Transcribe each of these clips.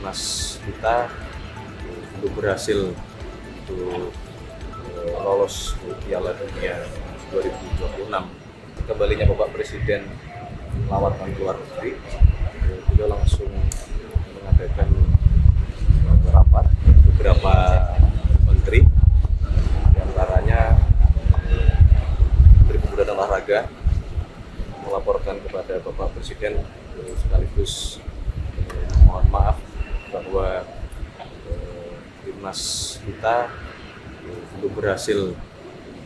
timnas kita untuk berhasil untuk lolos Piala Dunia 2026. Kembalinya Bapak Presiden lawatan ke luar negeri, beliau langsung mengadakan rapat beberapa menteri, diantaranya Menteri Pemuda dan Olahraga melaporkan kepada Bapak Presiden sekaligus mohon maaf bahwa timnas kita belum berhasil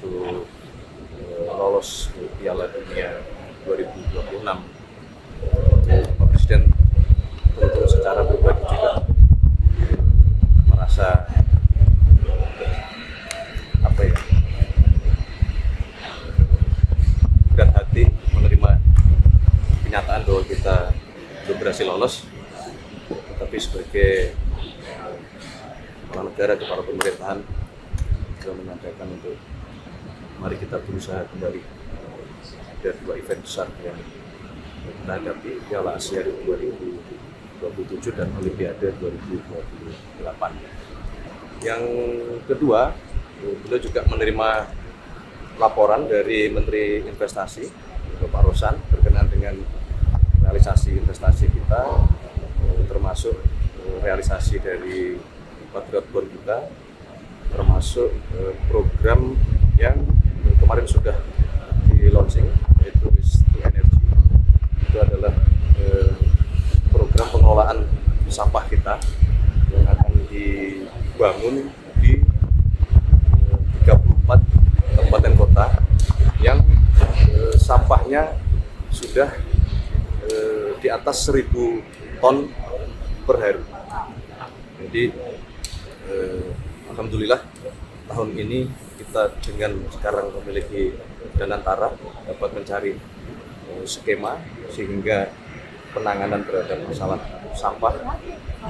untuk lolos Piala Dunia 2026. Bapak Presiden tentu secara pribadi juga merasa berat hati menerima kenyataan bahwa kita belum berhasil lolos, tetapi sebagai kepala negara, kepala pemerintahan sudah menyampaikan untuk mari kita berusaha kembali. Ada dua event besar yang kita hadapi, Piala Asia 2027 dan Olimpiade 2028. Yang kedua, beliau juga menerima laporan dari Menteri Investasi, Bapak Rosan, berkenaan dengan realisasi investasi kita, termasuk realisasi dari Patriot Bond kita, termasuk program yang kemarin sudah di launching, yaitu Waste to Energy. Itu adalah program pengelolaan sampah kita yang akan dibangun di 34 kabupaten kota yang sampahnya sudah di atas 1.000 ton per hari. Jadi alhamdulillah tahun ini kita dengan sekarang memiliki Danantara dapat mencari skema sehingga penanganan terhadap masalah sampah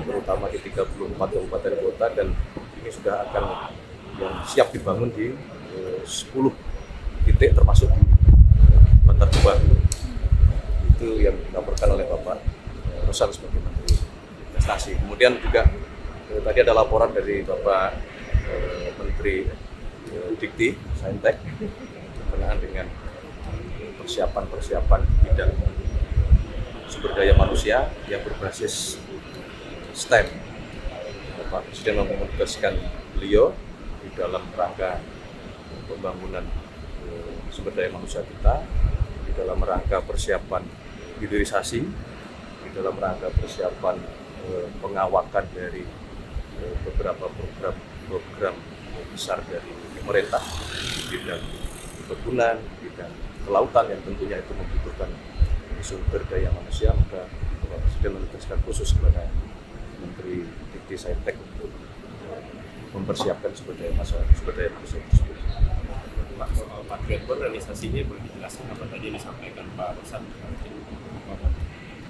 terutama di 34 kabupaten kota, dan ini sudah akan yang siap dibangun di 10 titik termasuk di Bantar Gebang. Itu yang dilaporkan oleh Bapak Rosan sebagai Menteri Investasi. Kemudian juga tadi ada laporan dari Bapak Menteri Dikti Saintek berkenaan dengan persiapan bidang sumber daya manusia yang berbasis STEM. Bapak Presiden menugaskan beliau di dalam rangka pembangunan sumber daya manusia kita, di dalam rangka persiapan hilirisasi, di dalam rangka persiapan pengawakan dari beberapa program besar dari pemerintah di bidang perkebunan, bidang kelautan yang tentunya itu membutuhkan sumber daya manusia. Maka Bapak Presiden menugaskan khusus kepada Menteri Dikti Saintek untuk mempersiapkan sumber daya manusia tersebut. Pak, soal Patriot Bond realisasinya boleh dijelaskan apa tadi yang disampaikan Pak Rosan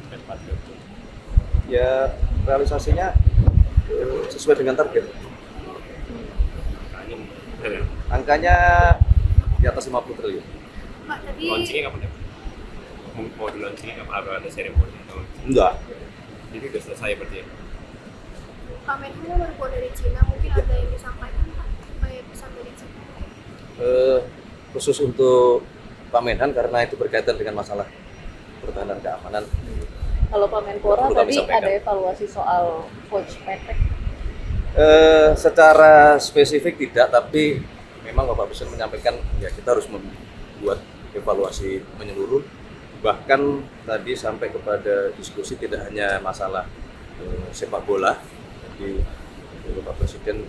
dan Patriot Bond? Ya, realisasinya sesuai dengan target. Angkanya di atas 50 triliun. Pak, tadi Launchingnya kapan ya? Mau di launchingnya kapan? Apa ada seremoni atau? Enggak. Jadi udah selesai berarti ya? Pak Menhan baru pulang dari Cina, mungkin ada yang disampaikan Pak, kayak pesan dari Cina? Khusus untuk Pak Menhan karena itu berkaitan dengan masalah pertahanan keamanan. Kalau Pak Menpora Perlu kami tadi sampaikan. ada evaluasi soal coach Petek. Secara spesifik tidak, tapi memang Bapak Presiden menyampaikan ya kita harus membuat evaluasi menyeluruh. Bahkan tadi sampai kepada diskusi tidak hanya masalah sepak bola. Jadi Bapak Presiden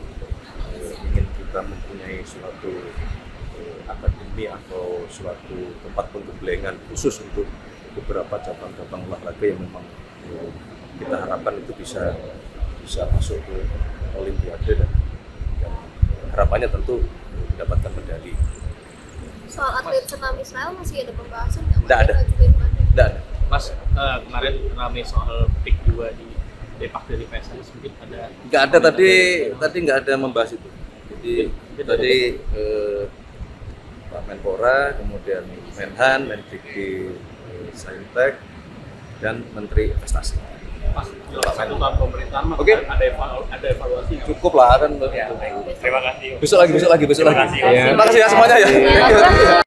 ingin kita mempunyai suatu akademi atau suatu tempat penggemblengan khusus untuk beberapa cabang-cabang olahraga yang memang kita harapkan itu bisa masuk ke Olimpiade dan harapannya tentu mendapatkan medali. Soal atlet senam Israel masih ada pembahasan nggak? Nggak ada. Tidak ada. Mas, kemarin rame soal pick 2 di Depak dari PSIS, mungkin ada? Nggak ada, tadi nggak ada membahas itu. Jadi tadi Pak Menpora, kemudian Menhan, Mendikti Saintek, dan Menteri Investasi. pas satu tahun pemerintahan mah Oke. ada evaluasi. Cukup lah kan. Terima kasih. Besok lagi. Terima kasih. Terima kasih ya semuanya ya. Terima kasih.